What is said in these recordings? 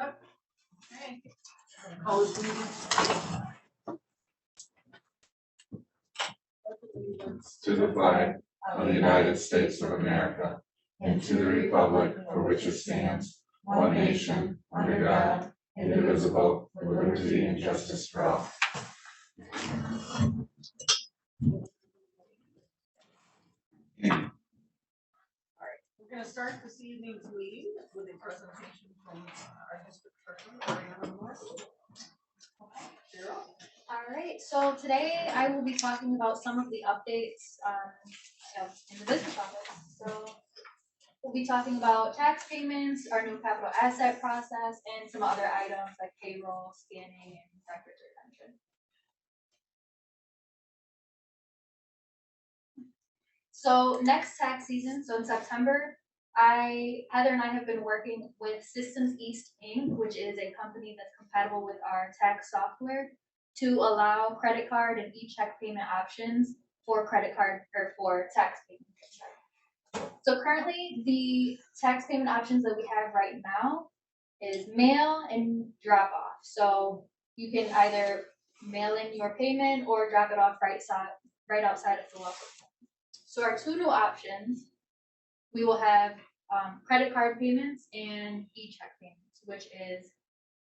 Okay. Call this meeting. To the flag of the United States of America, and to the republic for which it stands, one nation, under God, indivisible, with liberty and justice for all. We're going to start this evening's meeting with a presentation from our district treasurer. All right, so today I will be talking about some of the updates in the business office. So we'll be talking about tax payments, our new capital asset process, and some other items like payroll, scanning, and records retention. So next tax season, so in September, Heather and I have been working with Systems East Inc., which is a company that's compatible with our tax software, to allow credit card and e-check payment options for credit card or for tax payment. So currently, the tax payment options that we have right now is mail and drop off. So you can either mail in your payment or drop it off right outside of the local. So our two new options, we will have credit card payments and e-check payments, which is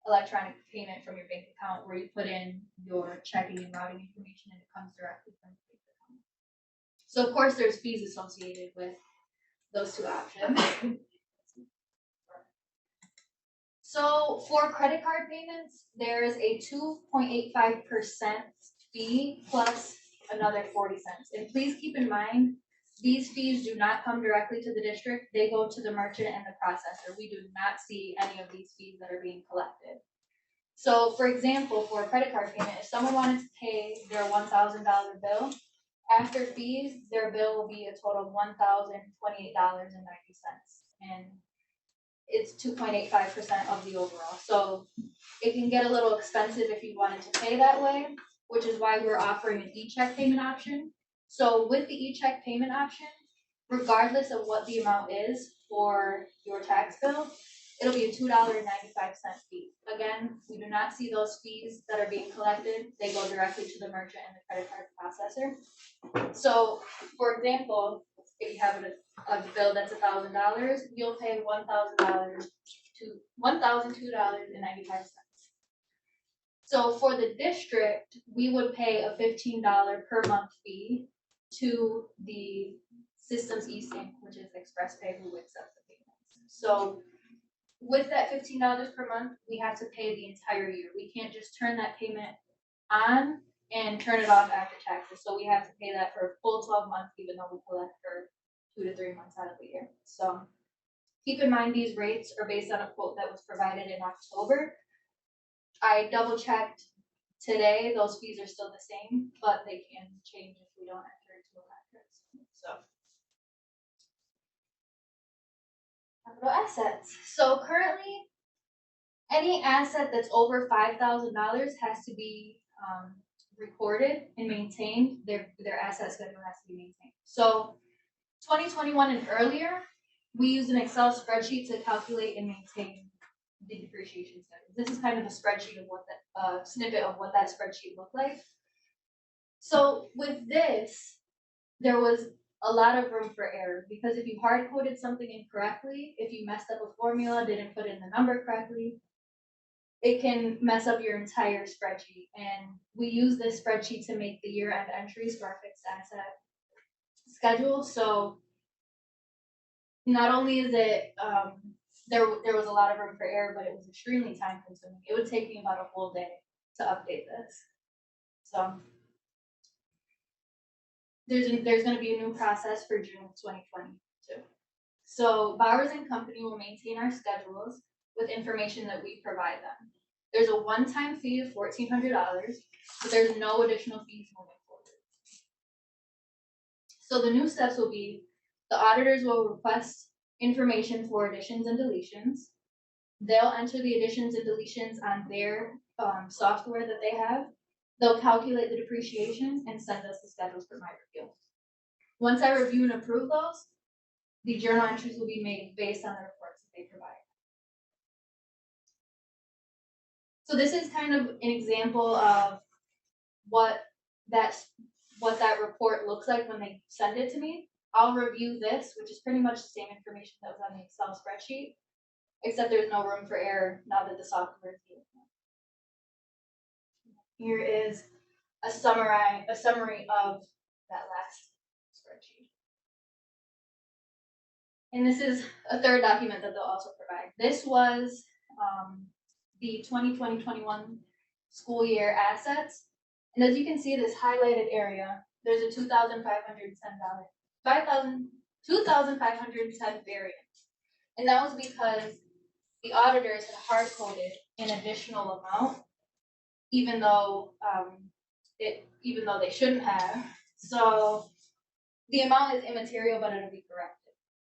electronic payment from your bank account where you put in your checking and routing information and it comes directly from the bank account. So of course there's fees associated with those two options. So for credit card payments, there's a 2.85% fee plus another 40 cents. And please keep in mind, these fees do not come directly to the district. They go to the merchant and the processor. We do not see any of these fees that are being collected. So for example, for a credit card payment, if someone wanted to pay their $1,000 bill, after fees, their bill will be a total of $1,028.90. And it's 2.85% of the overall. So it can get a little expensive if you wanted to pay that way, which is why we're offering an e-check payment option. So with the e-check payment option, regardless of what the amount is for your tax bill, it'll be a $2.95 fee. Again, we do not see those fees that are being collected. They go directly to the merchant and the credit card processor. So, for example, if you have a bill that's $1,000, you'll pay $1,000 to $1,002.95. So for the district, we would pay a $15 per month fee to the Systems East Inc., which is Express Pay, who accepts the payments. So with that $15 per month, we have to pay the entire year. We can't just turn that payment on and turn it off after taxes. So we have to pay that for a full 12 months, even though we collect for 2 to 3 months out of the year. So keep in mind, these rates are based on a quote that was provided in October. I double checked today, those fees are still the same, but they can change if we don't enter into a contract. So capital assets. So currently, any asset that's over $5,000 has to be recorded and maintained. Their asset schedule has to be maintained. So 2021 and earlier, we used an Excel spreadsheet to calculate and maintain the depreciation schedule. This is kind of a spreadsheet of what that snippet of what that spreadsheet looked like. So with this, there was a lot of room for error because if you hard coded something incorrectly, if you messed up a formula, didn't put in the number correctly, it can mess up your entire spreadsheet. And we use this spreadsheet to make the year-end entries for our fixed asset schedule. So not only is it there was a lot of room for error, but it was extremely time consuming. It would take me about a whole day to update this. So there's going to be a new process for June of 2022. So Bowers and Company will maintain our schedules with information that we provide them. There's a one-time fee of $1,400, but there's no additional fees moving forward. So the new steps will be the auditors will request information for additions and deletions. They'll enter the additions and deletions on their software that they have. They'll calculate the depreciation and send us the schedules for my review. Once I review and approve those, the journal entries will be made based on the reports that they provide. So this is kind of an example of what that report looks like when they send it to me. I'll review this, which is pretty much the same information that was on the Excel spreadsheet, except there's no room for error now that the software is here. Here is a summary of that last spreadsheet. And this is a third document that they'll also provide. This was the 2020-21 school year assets. And as you can see, this highlighted area, there's a $2,510 variance. And that was because the auditors had hard-coded an additional amount, even though they shouldn't have. So the amount is immaterial, but it'll be corrected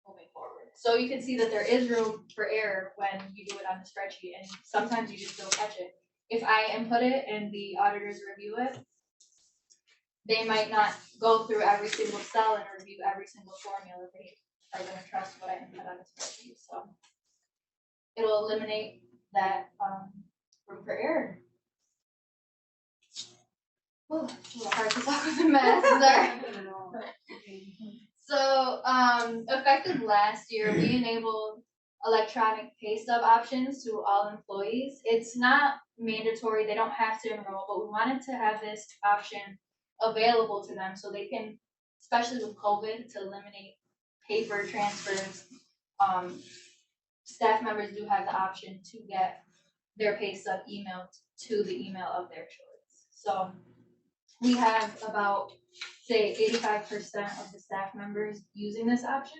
moving forward. So you can see that there is room for error when you do it on the spreadsheet, and sometimes you just don't catch it. If I input it and the auditors review it, they might not go through every single cell and review every single formula. They are going to trust what I input on the spreadsheet. So it'll eliminate that room for error. Oh, it's a little hard to talk with the math there. So, effective last year, we enabled electronic pay stub options to all employees. It's not mandatory, they don't have to enroll, but we wanted to have this option available to them so they can, especially with COVID, to eliminate paper transfers. Staff members do have the option to get their pay stub emailed to the email of their choice. So we have about, say, 85% of the staff members using this option,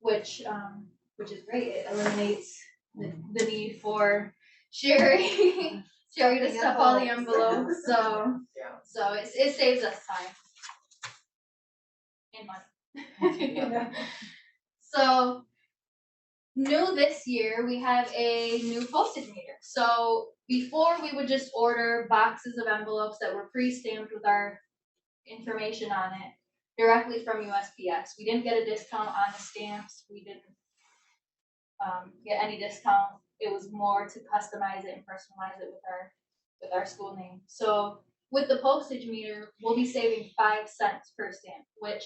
which is great. It eliminates the need for Sherry to stuff all the envelopes. So it saves us time and money. So new this year, we have a new postage meter. So before we would just order boxes of envelopes that were pre-stamped with our information on it directly from USPS. We didn't get a discount on the stamps. We didn't get any discount. It was more to customize it and personalize it with our school name. So with the postage meter, we'll be saving 5 cents per stamp, which,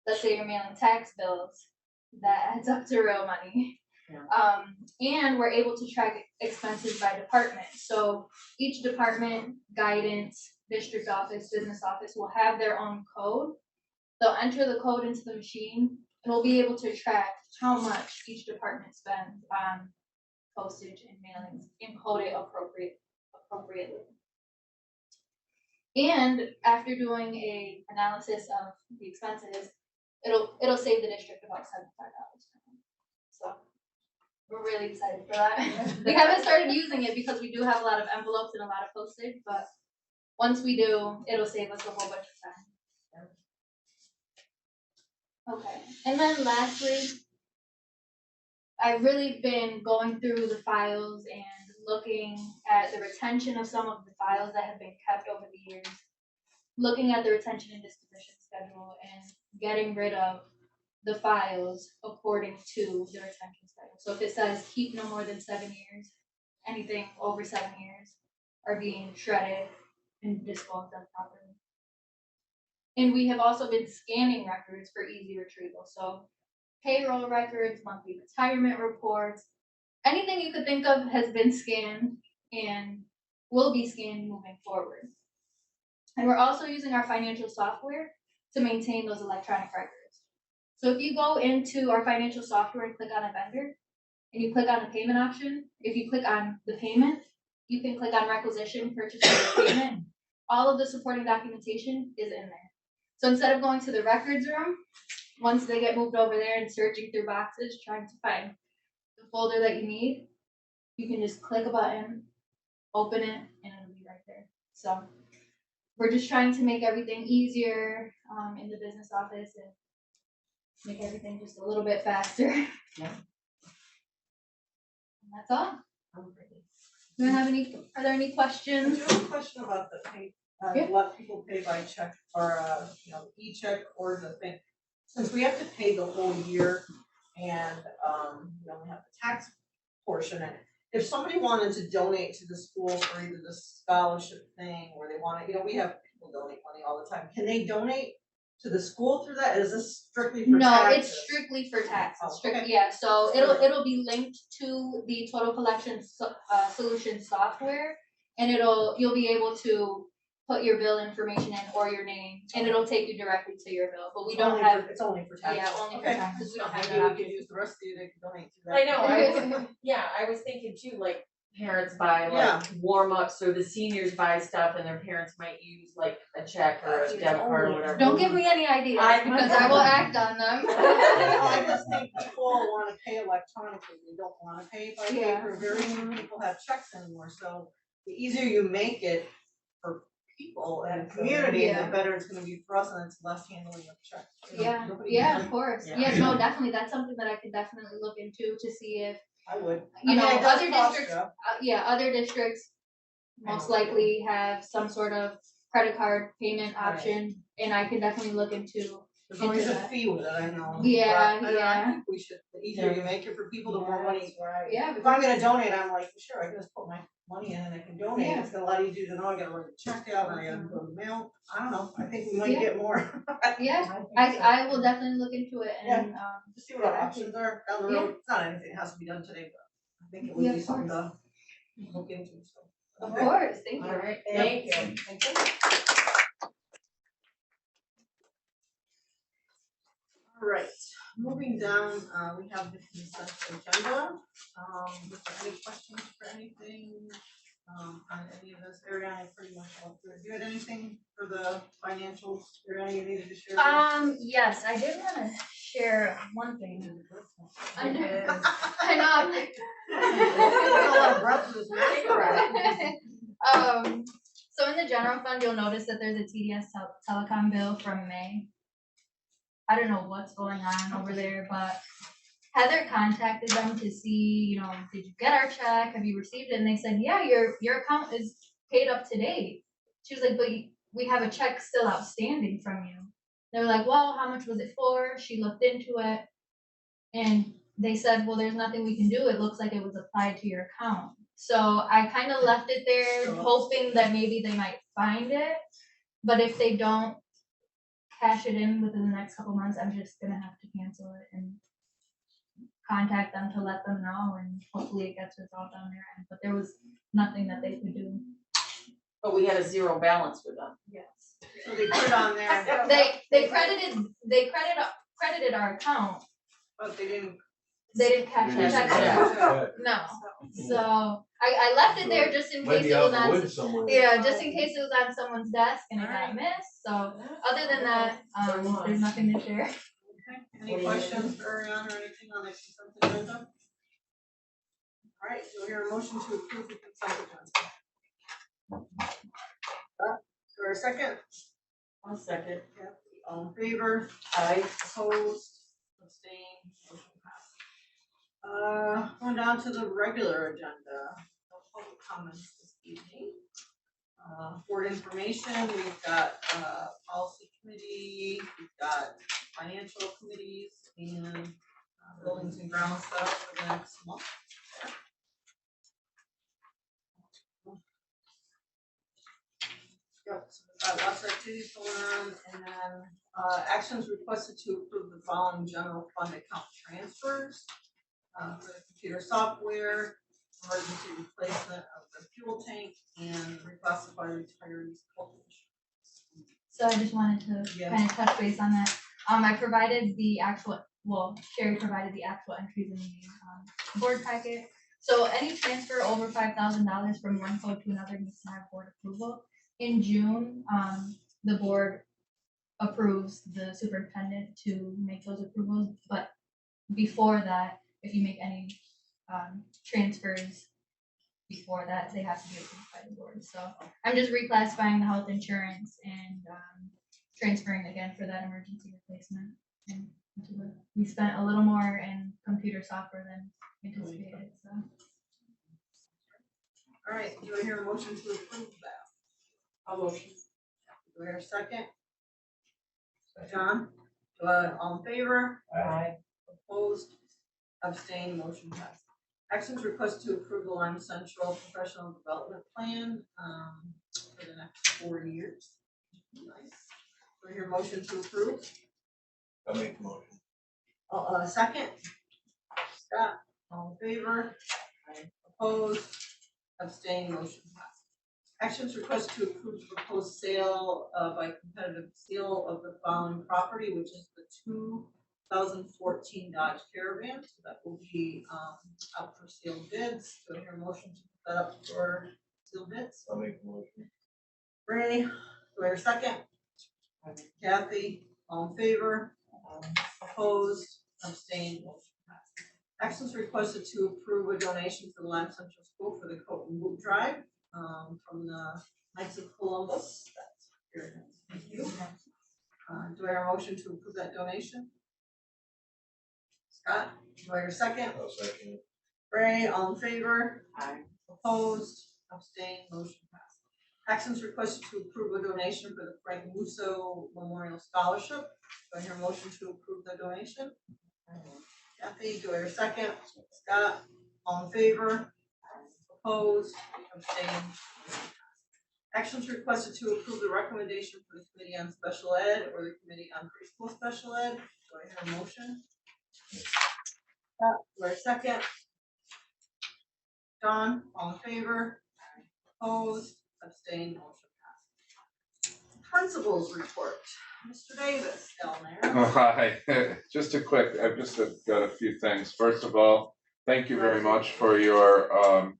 let's say you're mailing tax bills, that adds up to real money. Yeah. And we're able to track expenses by department. So each department, guidance, district office, business office will have their own code. They'll enter the code into the machine, and we'll be able to track how much each department spends on postage and mailings and code it appropriately. And after doing a analysis of the expenses, it'll save the district about $75. So we're really excited for that. We haven't started using it because we do have a lot of envelopes and a lot of postage, but once we do, it'll save us a whole bunch of time. Okay, and then lastly, I've really been going through the files and looking at the retention of some of the files that have been kept over the years, looking at the retention and disposition schedule, and getting rid of the files according to the retention schedule. So if it says keep no more than 7 years, anything over 7 years are being shredded and disposed of properly. And we have also been scanning records for easy retrieval. So payroll records, monthly retirement reports, anything you could think of has been scanned and will be scanned moving forward. And we're also using our financial software to maintain those electronic records. So if you go into our financial software and click on a vendor, and you click on the payment option, if you click on the payment, you can click on requisition, purchase order, payment. All of the supporting documentation is in there. So instead of going to the records room, once they get moved over there and searching through boxes, trying to find the folder that you need, you can just click a button, open it, and it'll be right there. So we're just trying to make everything easier in the business office and make everything just a little bit faster. Yeah. And that's all. Do you have any? Are there any questions? I do have a question about the pay. What people pay by check or e-check or the thing. Since we have to pay the whole year and we only have the tax portion in it, if somebody wanted to donate to the school for either the scholarship thing, or they wanna, we have people donate money all the time, can they donate to the school through that? Is this strictly for No, taxes? it's strictly for taxes, Oh, strictly, okay. yeah, so it'll be linked to the total collection solution software. And you'll be able to put your bill information in or your name, and it'll take you directly to your bill, but we It's don't only have, it's only for taxes. yeah, only for Okay. taxes, we don't have Maybe that we could option. use the rest of you that can donate to that. I know, I was thinking too, like, parents buy Yeah. like warm-ups, or the seniors buy stuff and their parents might use like a check or a debit card or whatever. Don't give me any ideas, because I will act on them. I just think people wanna pay electronically, they don't wanna pay by Yeah. paper, very few people have checks anymore, so the easier you make it for people and the community, the Yeah. better it's gonna be for us, and it's less handling of checks. Nobody Yeah, can- of course, Yeah. yeah, no, definitely, that's something that I could definitely look into to see if, I would. you know, it does other cost districts, you. other districts most likely have some sort of credit card payment option, and I can definitely look into. There's always a that. fee with it, I know. Yeah, but I yeah. think we should, the easier you make it for people, the more money. Yeah. If I'm gonna donate, I'm like, sure, I can just put my money in and I can donate, Yeah. it's a lot easier than, oh, I gotta write a check out, and I gotta go to the mail, I don't know, I think we might Yeah. get more. Yeah, I will definitely look into it and, Just see what our options are down the road, it's not anything that has to be done today, but I think it would Yeah, be of something to look into, so. of Okay. course, thank you. Alright, Yeah. thank you. Thank you. All right, moving down, we have the consent agenda. Was there any questions for anything, on any of this? Ariana, I pretty much went through it. Do you had anything for the financials, Ariana, you needed to share? Yes, I did wanna share one thing. I know, I'm like. A lot of breath in this mask. So in the general fund, you'll notice that there's a TDS telecom bill from May. I don't know what's going on over there, but Heather contacted them to see, did you get our check? Have you received it? And they said, yeah, your account is paid up to date. She was like, but we have a check still outstanding from you. They were like, well, how much was it for? She looked into it, and they said, well, there's nothing we can do. It looks like it was applied to your account. So I kind of left it there, hoping that maybe they might find it. But if they don't cash it in within the next couple months, I'm just gonna have to cancel it and contact them to let them know, and hopefully it gets resolved on their end. But there was nothing that they could do. But we had a zero balance with them. Yes. So they put it on there, They credited our account. but they didn't. They didn't cash the check. Yeah. No. So I left it there just in case it was on. somewhere. Yeah, just in case it was on someone's desk and it got Alright. missed. So other than that, there's nothing to share. Okay, any questions for Ariana or anything on the consent agenda? All right, do I hear a motion to approve the consent agenda? Do I hear a second? One second. Yep. All in favor? Aye. Opposed? Abstained? Motion passed. Going down to the regular agenda, no public comments this evening. For information, we've got, policy committee, we've got financial committees, and buildings and grounds stuff for the next month. Yep, so we've got lots of activities going on, and then, actions requested to approve the following general fund account transfers. For the computer software, emergency replacement of the fuel tank, and reclassify retirees' health insurance. So I just wanted to kind of touch base on that. I provided the actual, Sherry provided the actual entries in the board packet. So any transfer over $5,000 from one code to another needs to have board approval. In June, the board approves the superintendent to make those approvals, but before that, if you make any transfers before that, they have to be approved by the board. So I'm just reclassifying the health insurance and transferring again for that emergency replacement. And we spent a little more in computer software than anticipated, so. All right, do I hear a motion to approve that? I'll motion. Do I hear a second? John, all in favor? Aye. Opposed? Abstained? Motion passed. Actions request to approve the Lyme Central Professional Development Plan, for the next 4 years. Nice. Do I hear a motion to approve? I'll make the motion. Second? Scott, all in favor? Opposed? Abstained, motion passed. Actions request to approve the proposed sale by competitive sale of the following property, which is the 2014 Dodge Caravan. So that will be out for sealed bids. Do I hear a motion to put that up for sealed bids? I'll make the motion. Ray, do I hear a second? Kathy, all in favor? Opposed? Abstained, motion passed. Actions requested to approve a donation for the Lyme Central School for the coat and boot drive from the Knights of Columbus. That's very nice. Thank you. Do I hear a motion to approve that donation? Scott, do I hear a second? I'll second it. Ray, all in favor? Aye. Opposed? Abstained, motion passed. Actions requested to approve a donation for the Frank Musso Memorial Scholarship. Do I hear a motion to approve the donation? Kathy, do I hear a second? Scott, all in favor? Opposed? Abstained? Actions requested to approve the recommendation for the Committee on Special Ed or the Committee on Preschool Special Ed. Do I hear a motion? Scott, do I hear a second? John, all in favor? Opposed? Abstained? Motion passed. Principals report. Mr. Davis, down there. Oh, hi. Just a quick, I've just got a few things. First of all, thank you very much for your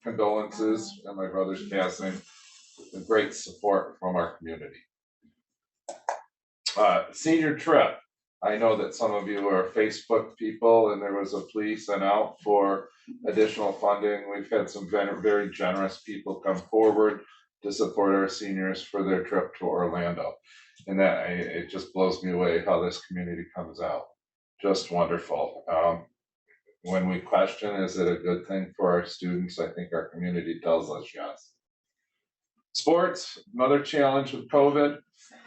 condolences and my brother's passing. The great support from our community. Senior trip. I know that some of you are Facebook people, and there was a plea sent out for additional funding. We've had some very generous people come forward to support our seniors for their trip to Orlando. And that it just blows me away how this community comes out. Just wonderful. When we question, is it a good thing for our students? I think our community tells us yes. Sports, another challenge with COVID.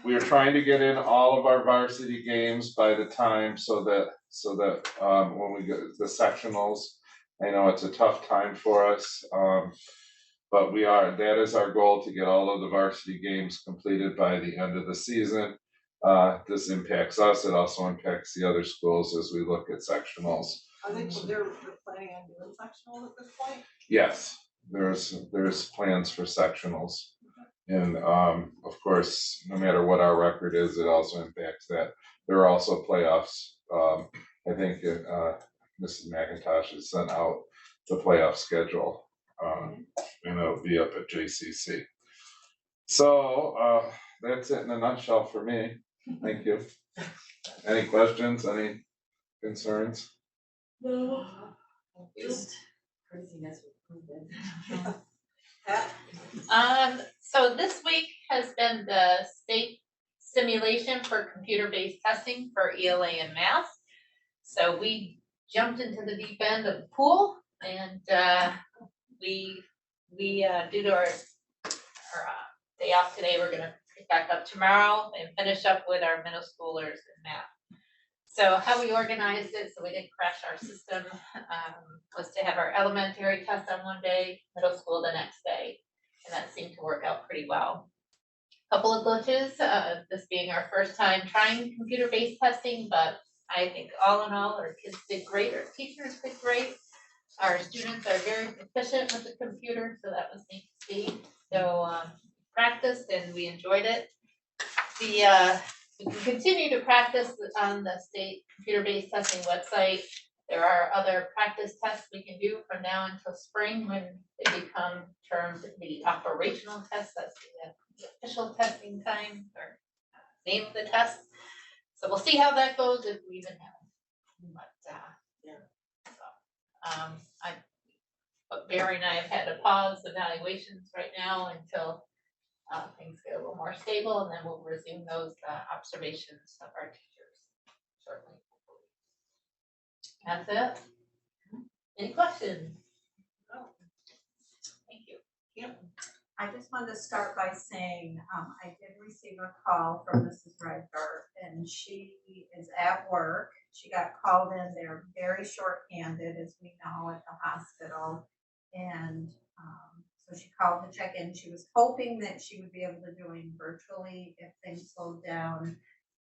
We are trying to get in all of our varsity games by the time so that when we get the sectionals, I know it's a tough time for us. But that is our goal, to get all of the varsity games completed by the end of the season. This impacts us, it also impacts the other schools as we look at sectionals. Are they're planning on doing sectionals at this point? Yes, there's plans for sectionals. And of course, no matter what our record is, it also impacts that. There are also playoffs. I think Mrs. McIntosh has sent out the playoff schedule. And it'll be up at JCC. So that's it in a nutshell for me. Thank you. Any questions? Any concerns? No. Just craziness with COVID. Pat? So this week has been the state simulation for computer-based testing for ELA and math. So we jumped into the deep end of the pool, and we due to our day off today, we're gonna pick back up tomorrow and finish up with our middle schoolers in math. So how we organized it, so we didn't crash our system, was to have our elementary test on one day, middle school the next day, and that seemed to work out pretty well. Couple of glitches, this being our first time trying computer-based testing, but I think all in all, our kids did great, our teachers did great. Our students are very proficient with the computer, so that was neat to see. So practiced and we enjoyed it. We can continue to practice on the state computer-based testing website. There are other practice tests we can do from now until spring when they become termed the operational tests. That's the official testing time or name of the test. So we'll see how that goes, if we even have it. But but Barry and I have had to pause evaluations right now until things get a little more stable, and then we'll resume those observations of our teachers shortly. That's it. Any questions? No. Thank you. Yep. I just wanted to start by saying, I did receive a call from Mrs. Redgar, and she is at work. She got called in, they're very short-handed, as we know, at the hospital. And, so she called to check in. She was hoping that she would be able to join virtually if things slowed down.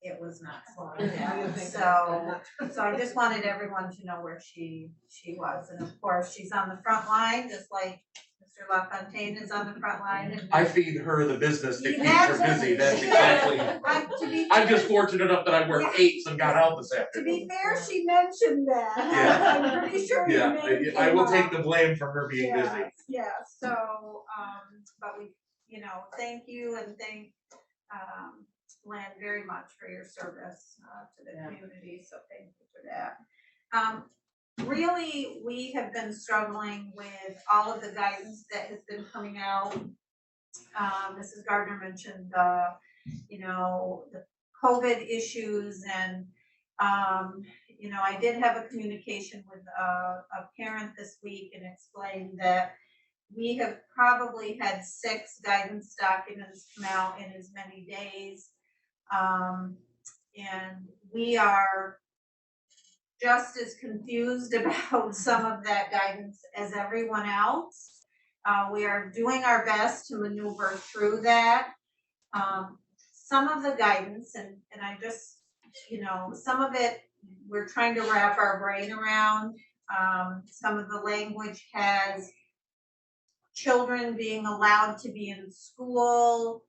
It was not slowing down, so I just wanted everyone to know where she was. And of course, she's on the front line, just like Mr. LaFontaine is on the front line. And I feed her the business that keeps her busy, that's exactly. I'm just fortunate enough that I work 8s and got out this To afternoon. be fair, she mentioned that. Yeah. I'm pretty sure you Yeah, I will take the blame for her being busy. Yeah, so, but we, thank you and thank, Len very much for your service, to the community, so thank you for that. Really, we have been struggling with all of the guidance that has been coming out. Mrs. Gardner mentioned the COVID issues and, I did have a communication with a parent this week and explained that we have probably had 6 guidance documents come out in as many days. And we are just as confused about some of that guidance as everyone else. We are doing our best to maneuver through that. Some of the guidance, and I just, some of it we're trying to wrap our brain around. Some of the language has children being allowed to be in school,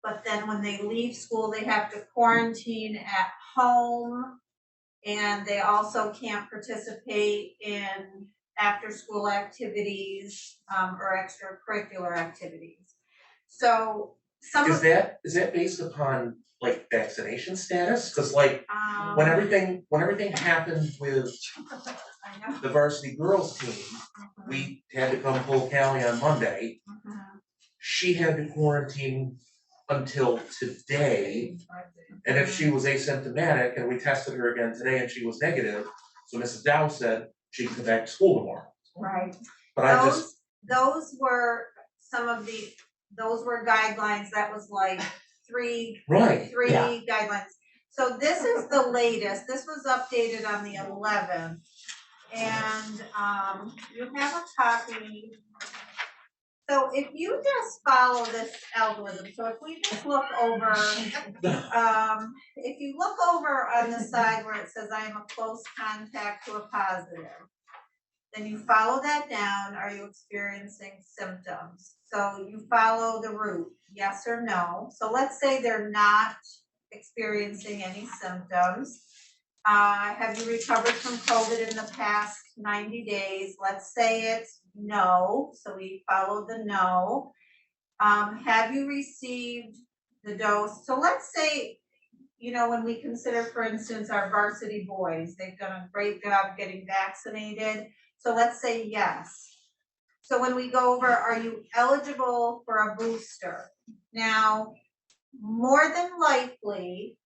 but then when they leave school, they have to quarantine at home, and they also can't participate in after-school activities or extracurricular activities. So some Is that based upon like vaccination status? Cause like when everything happened with I know. the varsity girls team, we had to come pull Callie on Monday. She had to quarantine until today. And if she was asymptomatic and we tested her again today and she was negative, so Mrs. Dow said she could come back to school tomorrow. Right. But Those were some of those were guidelines. That was like three guidelines. So this is the latest. This was updated on the 11th. And you have a copy. So if you just follow this algorithm, so if we just look over, if you look over on the side where it says I am a close contact to a positive, then you follow that down. Are you experiencing symptoms? So you follow the route, yes or no. So let's say they're not experiencing any symptoms. Have you recovered from COVID in the past 90 days? Let's say it's no, so we follow the no. Have you received the dose? So let's say, when we consider, for instance, our varsity boys, they've done a great job getting vaccinated. So let's say yes. So when we go over, are you eligible for a booster? Now, more than likely,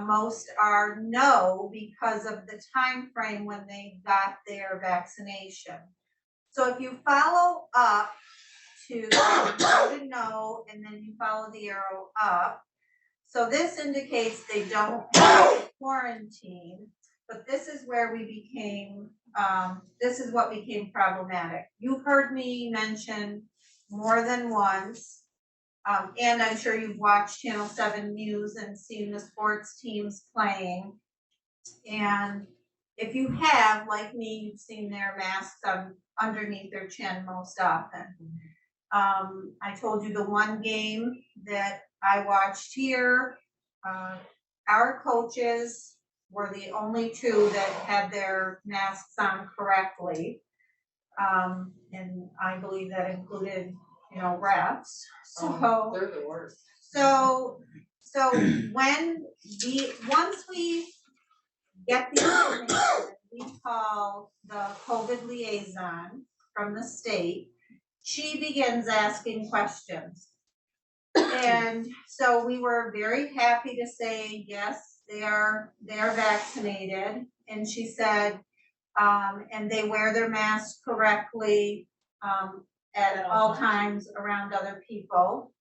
most are no because of the time frame when they got their vaccination. So if you follow up to go to no, and then you follow the arrow up. So this indicates they don't have to quarantine, but this is where we became, this is what became problematic. You've heard me mention more than once, and I'm sure you've watched Channel 7 News and seen the sports teams playing. And if you have, like me, you've seen their masks underneath their chin most often. I told you the one game that I watched here, our coaches were the only 2 that had their masks on correctly. And I believe that included, refs. So They're the worst. So once we get the information, we call the COVID liaison from the state. She begins asking questions. And so we were very happy to say, yes, they are vaccinated. And she said, and they wear their masks correctly. at all times around other people.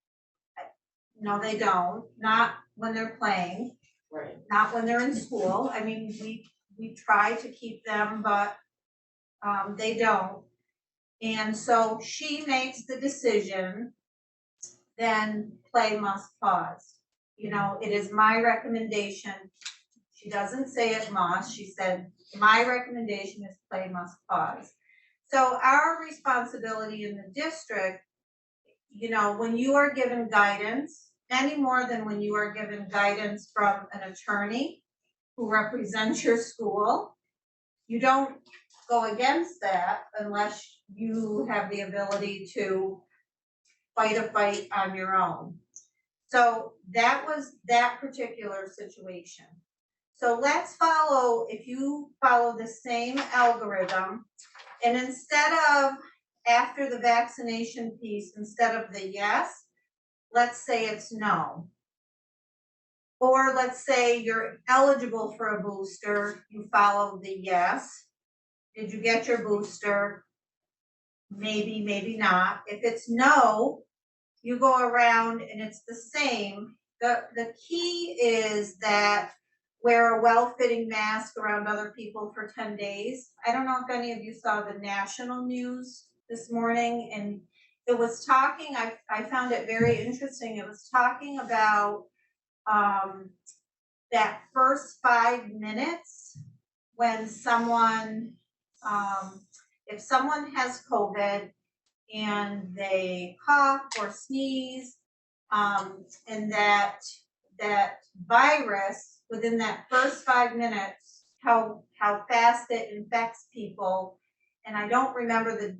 No, they don't, not when they're playing, Right. not when they're in school. I mean, we try to keep them, but they don't. And so she makes the decision, then play must pause. You know, it is my recommendation. She doesn't say it must, she said, my recommendation is play must pause. So our responsibility in the district, you know, when you are given guidance, any more than when you are given guidance from an attorney who represents your school, you don't go against that unless you have the ability to fight a fight on your own. So that was that particular situation. So let's follow, if you follow the same algorithm, and instead of, after the vaccination piece, instead of the yes, let's say it's no. Or let's say you're eligible for a booster, you follow the yes. Did you get your booster? Maybe, maybe not. If it's no, you go around and it's the same. The key is that wear a well-fitting mask around other people for 10 days. I don't know if any of you saw the national news this morning, and it was talking, I found it very interesting. It was talking about that first 5 minutes when someone, if someone has COVID and they cough or sneeze, and that virus within that first 5 minutes, how fast it infects people. And I don't remember the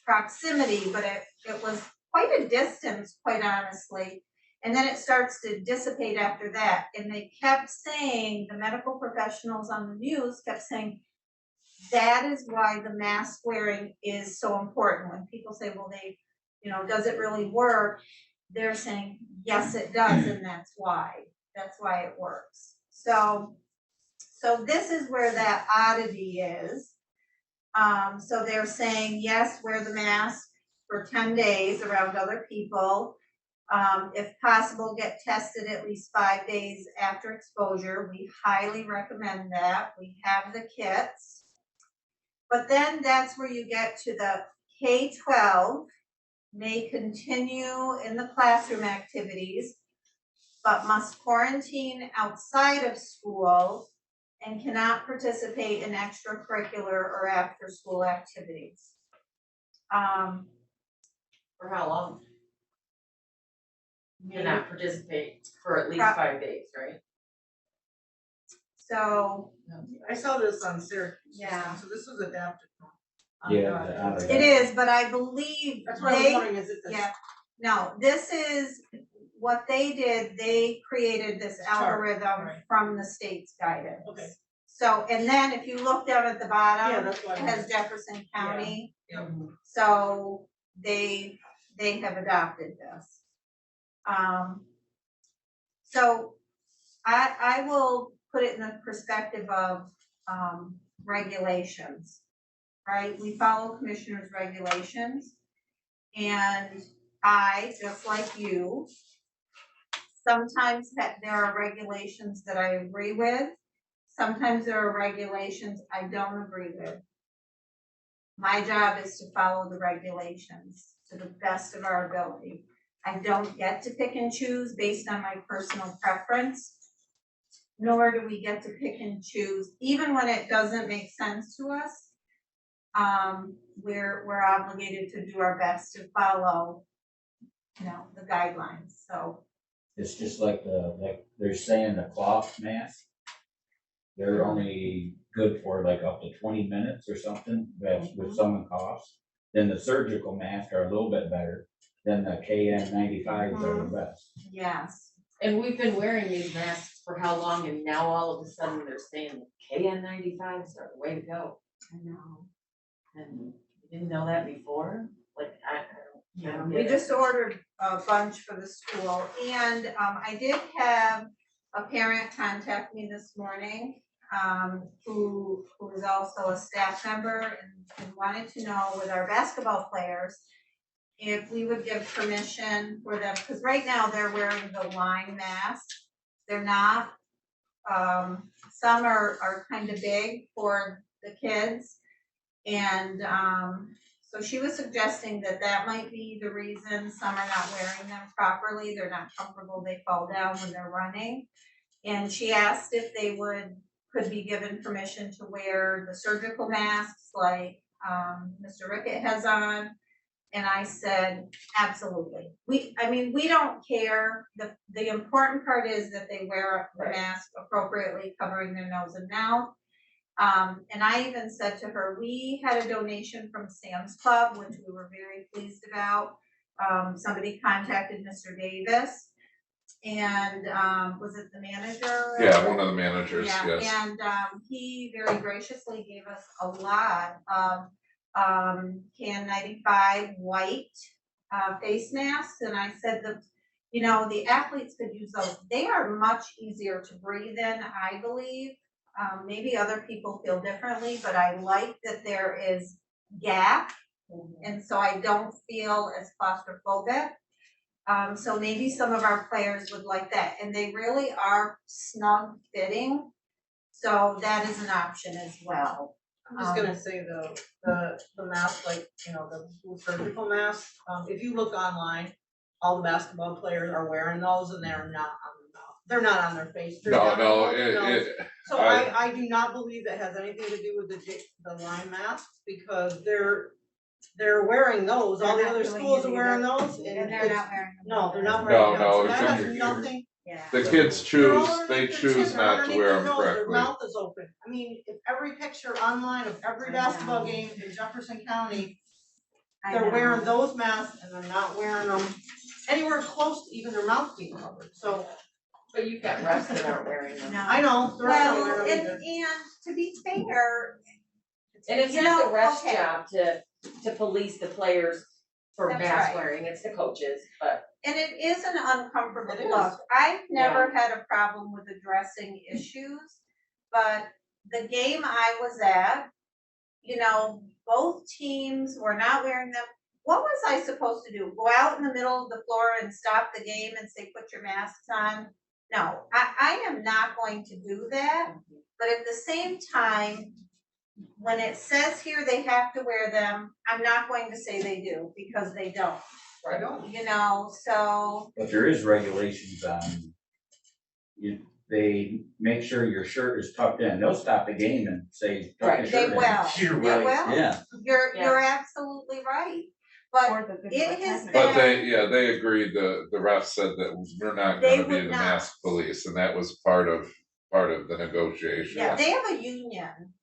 proximity, but it was quite a distance, quite honestly. And then it starts to dissipate after that. And they kept saying, the medical professionals on the news kept saying, that is why the mask wearing is so important. When people say, well, does it really work? They're saying, yes, it does, and that's why it works. So this is where that oddity is. So they're saying, yes, wear the mask for 10 days around other people. If possible, get tested at least 5 days after exposure. We highly recommend that. We have the kits. But then that's where you get to the K-12 may continue in the classroom activities, but must quarantine outside of school and cannot participate in extracurricular or after-school activities. For how long? You cannot participate for at least 5 days, right? So, I saw this on Syracuse. Yeah. So this was adapted from. Yeah, it is, but I believe That's what I was wondering, is it this? yeah, no, this is what they did. They created this algorithm from the state's guidance. Okay. So, and then if you look down at the bottom, That's what it has Jefferson County. Yeah. So they have adopted this. So I will put it in the perspective of regulations, right? We follow commissioner's regulations, and I, just like you, sometimes there are regulations that I agree with. Sometimes there are regulations I don't agree with. My job is to follow the regulations to the best of our ability. I don't get to pick and choose based on my personal preference, nor do we get to pick and choose, even when it doesn't make sense to us. We're obligated to do our best to follow, the guidelines, so. It's just like they're saying the cloth mask. They're only good for like up to 20 minutes or something, that's with someone coughs. Then the surgical masks are a little bit better. Then the KN95s are the best. Yes. And we've been wearing these masks for how long, and now all of a sudden they're saying KN95s are the way to go. I know. And you didn't know that before? Like, I don't We get it. just ordered a bunch for the school, and I did have a parent contact me this morning. who is also a staff member and wanted to know with our basketball players if we would give permission for them, because right now they're wearing the Lyme mask. They're not, some are kind of big for the kids. And so she was suggesting that might be the reason some are not wearing them properly. They're not comfortable, they fall down when they're running. And she asked if they could be given permission to wear the surgical masks like Mr. Rickett has on. And I said, absolutely. We don't care. The important part is that they wear the mask appropriately, covering their nose and mouth. And I even said to her, we had a donation from Sam's Club, which we were very pleased about. Somebody contacted Mr. Davis, and was it the manager? Yeah, one of the managers, Yeah, yes. and he very graciously gave us a lot of KN95 white face masks, and I said the athletes could use those. They are much easier to breathe in, I believe. Maybe other people feel differently, but I like that there is gap, and so I don't feel as claustrophobic. So maybe some of our players would like that, and they really are snug fitting, so that is an option as well. I'm just gonna say the mask, like, the surgical mask, if you look online, all the basketball players are wearing those and they're not on the mouth. They're not on their face. They're down No, on their nose. it, So I do not believe it has anything to do with the Lyme mask, because they're wearing those, all the They're not other doing schools it are wearing either. those, and And they're not wearing them. no, they're not No, wearing them, no, so that it's has under nothing. Yeah. the kids choose, They're all they underneath their choose chin, they're not to underneath wear their them nose, their correctly. mouth is open. I mean, if every picture online of every basketball game in Jefferson County, they're wearing those masks and they're not wearing them anywhere close to even their mouth being covered, so. But you've got refs that aren't wearing them. I know, they're not Well, wearing them and either. to be fair, And it's You not know, the ref's okay. job to police the players for That's mask right. wearing, it's the coaches, but. and it is an uncomfortable It is. look. I've never had a problem with addressing issues, but the game I was at, both teams were not wearing them. What was I supposed to do? Go out in the middle of the floor and stop the game and say, put your masks on? No, I am not going to do that. But at the same time, when it says here they have to wear them, I'm not going to say they do, because they don't. I don't. So. But there is regulations on, they make sure your shirt is tucked in. They'll stop the game and say, tuck your They shirt in. will, You're they right. will. Yeah. You're absolutely right. But it has But been, they agreed, the ref said that we're not They gonna be would the not. mask police, and that was part of the negotiation. yeah, they have a union.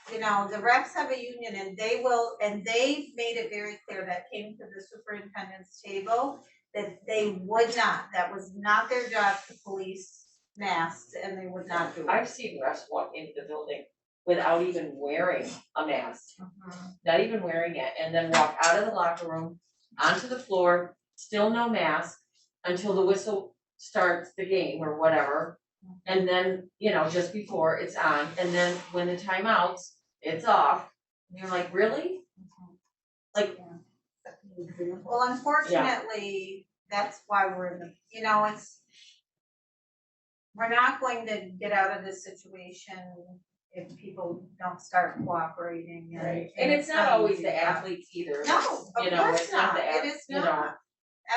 The refs have a union, and they've made it very clear, that came to the superintendent's table, that they would not, that was not their job to police masks, and they would not do it. I've seen refs walk into the building without even wearing a mask, Mhm. not even wearing it, and then walk out of the locker room, onto the floor, still no mask, until the whistle starts the game or whatever. And then, just before it's on, and then when the timeouts, it's off, and you're like, really? Like. Well, unfortunately, that's why we're in the, we're not going to get out of this situation if people don't start cooperating. And it's not always easy. the athletes either. No, of it's course not not, the it is not,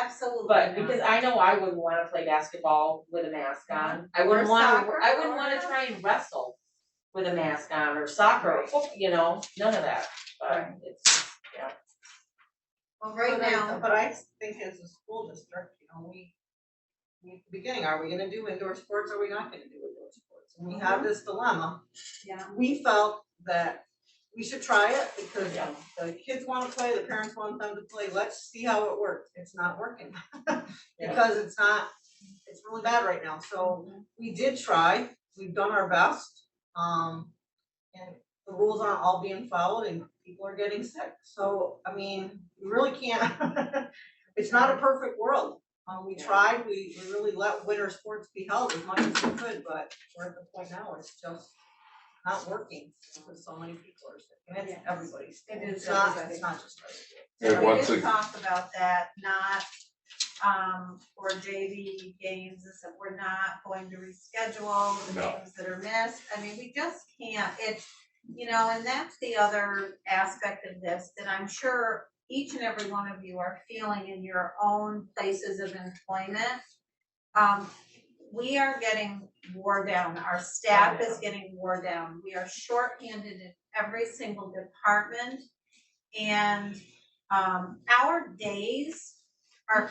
absolutely But not. because I know I wouldn't wanna play basketball with a mask on, I Or wouldn't wanna, soccer, I wouldn't or- wanna try and wrestle with a mask on, or soccer, or football, none of that, but it's, Well, right now, But I think as a school district, we at the beginning, are we gonna do indoor sports, or are we not gonna do indoor sports? And we have this dilemma. yeah, We felt that we should try it, because Yeah. the kids wanna play, the parents want them to play, let's see how it works. It's not working. Because it's really bad right now, so we did try, we've done our best, and the rules aren't all being followed, and people are getting sick, so, you really can't, it's not a perfect world. We tried, we really let winter sports be held as much as we could, but we're at the point now, it's just not working because so many people are sick, and it's everybody's. It is It's not, everybody. it's not just us. And We once did again, talk about that, not, for JV games, and so we're not going to reschedule the No. games that are missed. I mean, we just can't, it's, you know, and that's the other aspect of this, that I'm sure each and every one of you are feeling in your own places of employment. We are getting wore down, our staff is getting wore down, we are shorthanded in every single department. And, our days are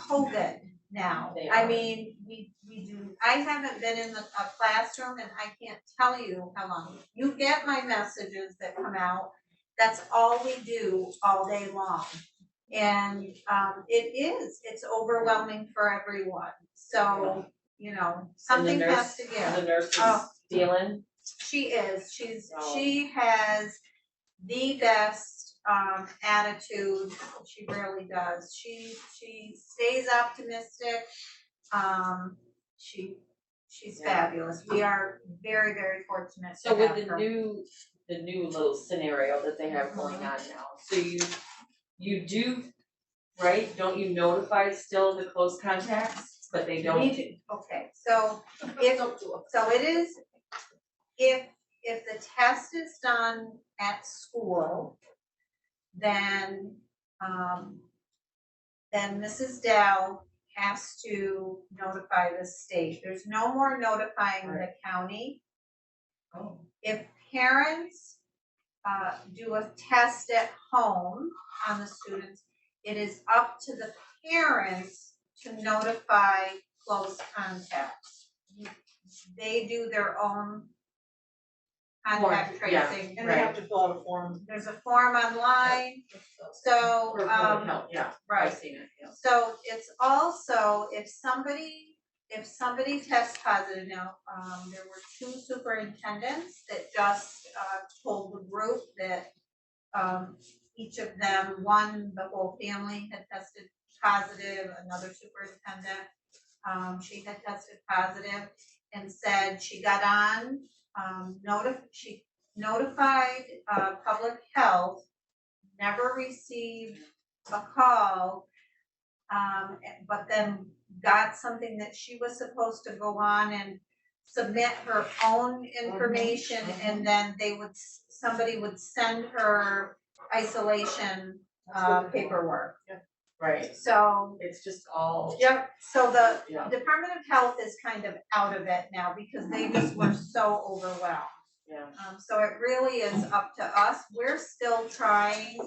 COVID now. They I are. mean, we do, I haven't been in a classroom and I can't tell you how long. You get my messages that come out, that's all we do all day long. And, it's overwhelming for everyone, so, you know, something has to give. The nurse Oh. is feeling, She is, Oh. she has the best attitude, she really does. She stays optimistic, she's Yeah. fabulous. We are very, very fortunate to so with have the her. new little scenario that they have going on now, so you do, right, don't you notify still the close contacts, but they don't? We do, okay, so it is, if the test is done at school, then Mrs. Dow has to notify the state. There's no more notifying the county. Oh. If parents do a test at home on the students, it is up to the parents to notify close contacts. They do their own contact Yeah. tracing. And they have to fill out a form. There's a form online, so, For public health, yeah, I've right. seen it, yeah. So it's also, if somebody tests positive, now, there were 2 superintendents that just, told the group that, each of them, one, the whole family had tested positive, another superintendent, she had tested positive and said she got on, she notified, public health, never received a call, but then got something that she was supposed to go on and submit her own information, and then somebody would send her isolation, paperwork. Right, So, it's just all, yep, so the Yeah. Department of Health is kind of out of it now because they just were so overwhelmed. yeah, So it really is up to us. We're still trying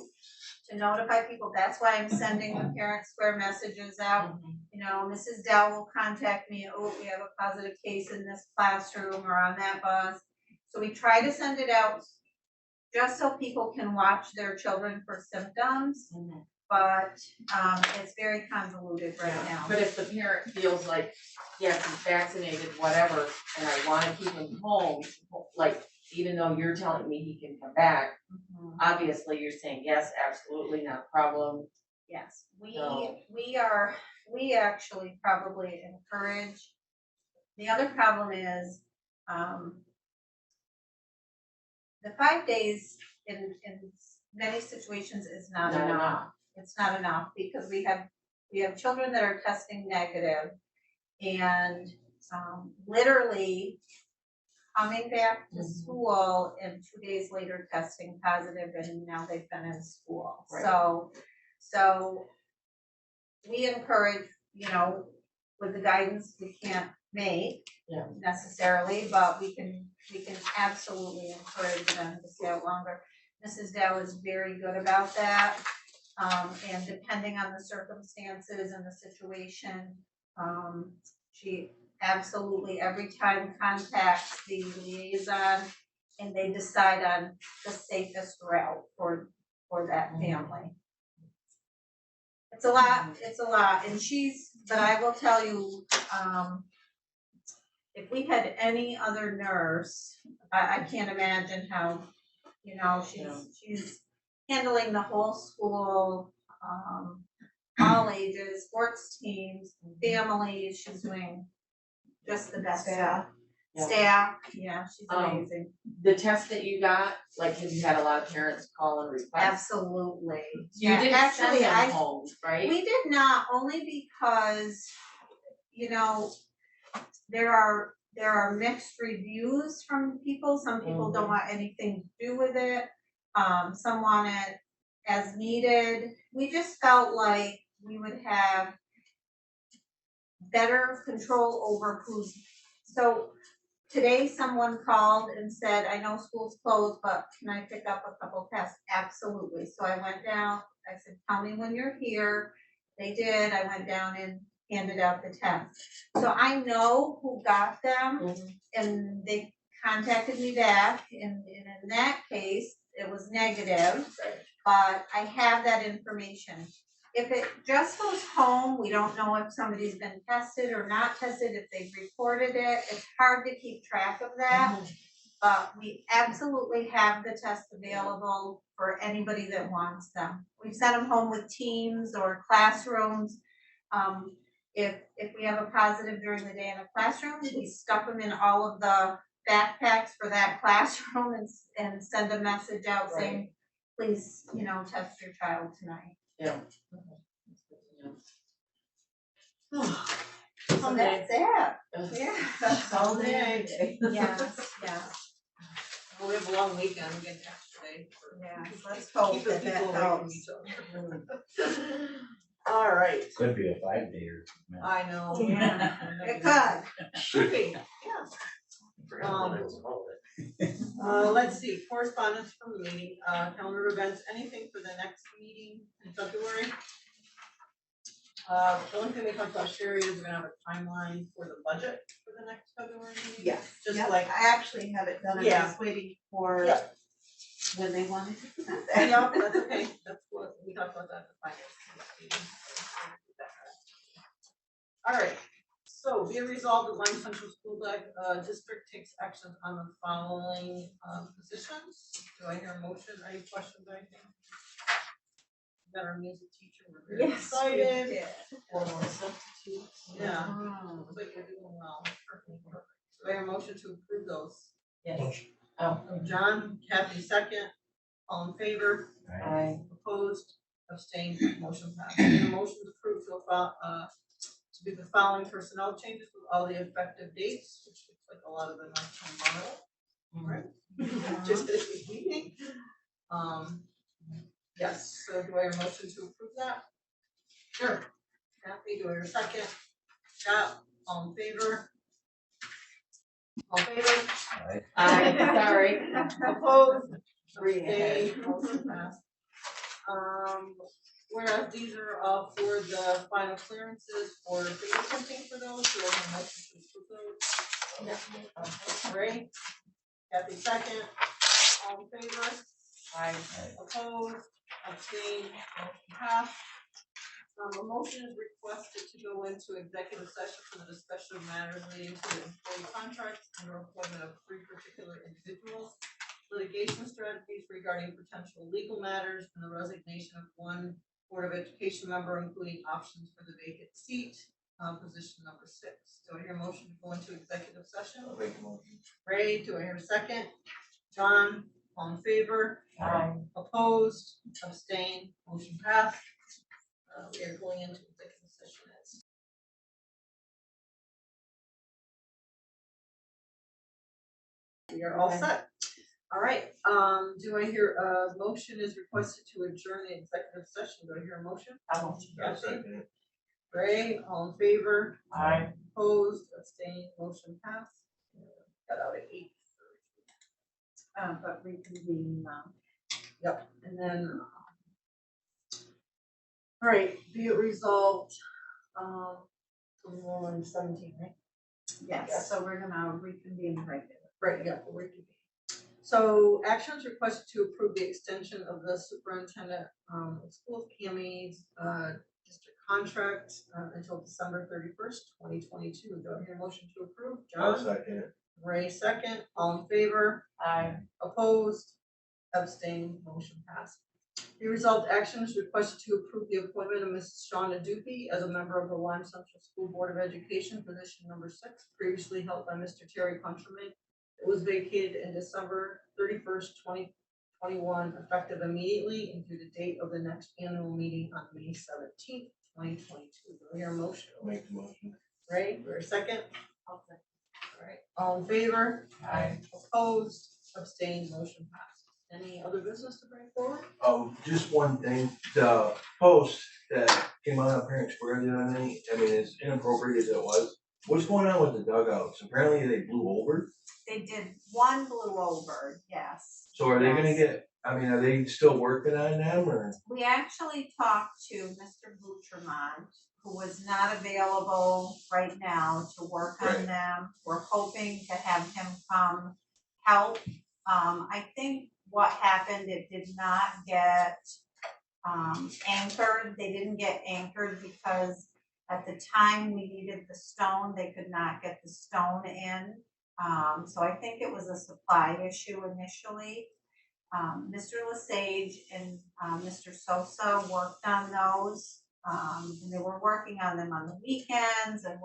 to notify people. That's why I'm sending the parent square messages out. You know, Mrs. Dow will contact me, oh, we have a positive case in this classroom or on that bus. So we try to send it out just so people can watch their children for symptoms. But it's very convoluted right now. but if the parent feels like, yes, he's vaccinated, whatever, and I wanna keep him home, like, even though you're telling me he can come back, obviously you're saying, yes, absolutely, not a problem. Yes, No. we actually probably encourage, the other problem is, the 5 days in many situations is not Not enough. enough. It's not enough because we have children that are testing negative and, literally coming back to school and 2 days later testing positive and now they've been in school. Right. So we encourage, you know, with the guidance we can't make necessarily, but we can absolutely encourage them to stay out longer. Mrs. Dow is very good about that. And depending on the circumstances and the situation, she absolutely every time contacts the liaison and they decide on the safest route for that family. It's a lot, and but I will tell you, if we had any other nurse, I can't imagine how, you know, she's handling the whole school, all ages, sports teams, families, she's doing just the best job. Yeah. staff, yeah, she's Um, amazing. The test that you got, like, have you had a lot of parents call and request? Absolutely. You Yeah, didn't send actually, them home, right? we did not, only because, you know, there are mixed reviews from people. Some people don't want anything to do with it. Some want it as needed. We just felt like we would have better control over who's, so today someone called and said, I know school's closed, but can I pick up a couple tests? Absolutely. So I went down, I said, tell me when you're here. They did. I went down and handed out the tests. So I know who got them and they contacted me back, and in that case, it was negative, but I have that information. If it just goes home, we don't know if somebody's been tested or not tested, if they've reported it, it's hard to keep track of that. But we absolutely have the tests available for anybody that wants them. We've sent them home with teams or classrooms. If we have a positive during the day in a classroom, we stuff them in all of the backpacks for that classroom and send a message out saying, please, test your child tonight. Yeah. So that's it. Yeah. Someday. Yes, yes. Well, we have a long weekend, we get yesterday. Yeah, let's hope Keeping that people that away from helps. each other. All right, Could be a 5-day or. I know. Yeah, it could. Should be, yeah. Let's see, correspondence from the meeting, calendar events, anything for the next meeting in February? The only thing we talked about, Sherry, is we're gonna have a timeline for the budget for the next February meeting. Yes, Just yep, like, I actually have it done, I'm Yeah. just waiting for Yeah. when they wanted to present that. yeah, that's okay, that's what, we talked about that at the finance meeting. All right, so be it resolved that Lyme Central School District takes actions on the following positions. Do I hear a motion? Any questions or anything? Got our music teacher, we're very excited. Or more substitutes. Yeah, looks like we're doing well. Perfect. Do I hear a motion to approve those? Yes. Oh, John, Kathy, second. All in favor? I, Opposed? Abstained? Motion passed. And a motion to approve to do the following personnel changes with all the effective dates, which looks like a lot of them are tomorrow. Right? Just this meeting. Yes, so do I hear a motion to approve that? Sure. Kathy, do I hear a second? Scott, all in favor? All in favor? sorry. Opposed? Abstained? Motion passed. Whereas these are all for the final clearances for fingerprinting for those, do I have a motion to approve those? Ray, Kathy second, all in favor? I, Opposed, abstained, motion passed. A motion is requested to go into executive session for the discussion of matters relating to the employee contracts and or employment of 3 particular individuals, litigation strategies regarding potential legal matters, and the resignation of 1 Board of Education member, including options for the vacant seat, position number 6. Do I hear a motion to go into executive session? I'll make a motion. Ray, do I hear a second? John, all in favor? Opposed, abstained, motion passed. We are going into executive session. We are all set. All right, do I hear a motion is requested to adjourn the executive session? Do I hear a motion? Second. Ray, all in favor? I. Opposed, abstained, motion passed. Got out at 8. But reconvene, Yep, and then. All right, be it resolved, we're on 17, right? yes, so we're gonna reconvene regular. Right, yeah, we'll reconvene. So actions requested to approve the extension of the superintendent of schools, PME's district contract until December 31st, 2022. Do I hear a motion to approve? I'll John? second. Ray second, all in favor? I. Opposed? Abstained, motion passed. Be resolved actions requested to approve the appointment of Mrs. Shauna Duffy as a member of the Lyme Central School Board of Education, position number 6, previously held by Mr. Terry Countryman. It was vacated in December 31st, 2021, effective immediately and through the date of the next annual meeting on May 17th, 2022. Do I hear a motion? Make the motion. Ray, for a second? All right, all in favor? Aye. Opposed, abstained, motion passed. Any other business to bring forward? Just one thing, the post that came out on Parent Square the other night, I mean, as inappropriate as it was, what's going on with the dugouts? Apparently they blew over, They did, one blew over, yes. so are they gonna Yes. get, I mean, are they still working on them, or? We actually talked to Mr. Bouchermont, who was not available right now to work on Right. them. We're hoping to have him come help. I think what happened, it did not get anchored. They didn't get anchored because at the time we needed the stone, they could not get the stone in. So I think it was a supply issue initially. Mr. Lesage and Mr. Sosa worked on those, and they were working on them on the weekends, and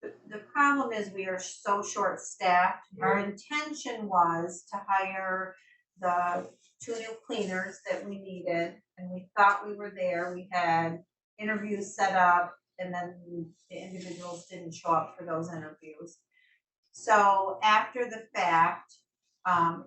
the problem is we are so short-staffed. Our intention was to hire the 2 new cleaners that we needed, and we thought we were there. We had interviews set up, and then the individuals didn't show up for those interviews. So after the fact,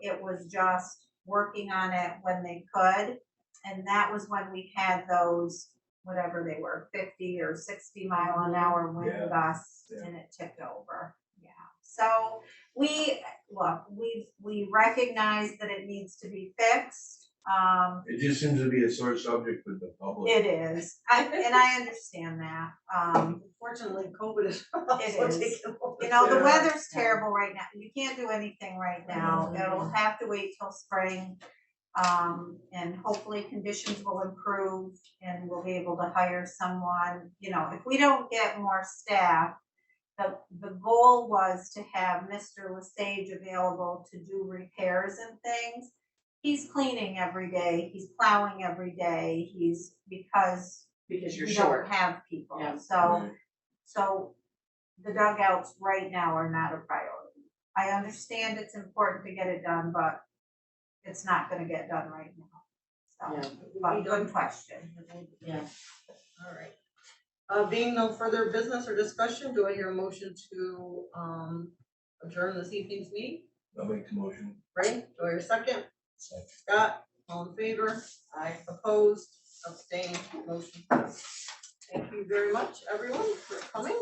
it was just working on it when they could, and that was when we had those, whatever they were, 50 or 60 mile an hour wind gusts, and it tipped over. Yeah. So we recognize that it needs to be fixed. It just seems to be a sore subject with the public. It is, and I understand that. Unfortunately, COVID is It also is. taking over. You know, the Yeah. weather's terrible right now. You can't do anything right now. Mhm. It'll have to wait till spring. And hopefully conditions will improve and we'll be able to hire someone. You know, if we don't get more staff, the goal was to have Mr. Lesage available to do repairs and things. He's cleaning every day, he's plowing every day, because Because you're we short. don't have people. Yeah. So the dugouts right now are not a priority. I understand it's important to get it done, but it's not gonna get done right now. Yeah. So, but good question. Yeah. All right. Being no further business or discussion, do I hear a motion to adjourn this evening's meeting? I'll make the motion. Ray, do I hear a second? Second. Scott, all in favor? Aye. Opposed, abstained, motion passed. Thank you very much, everyone, for coming.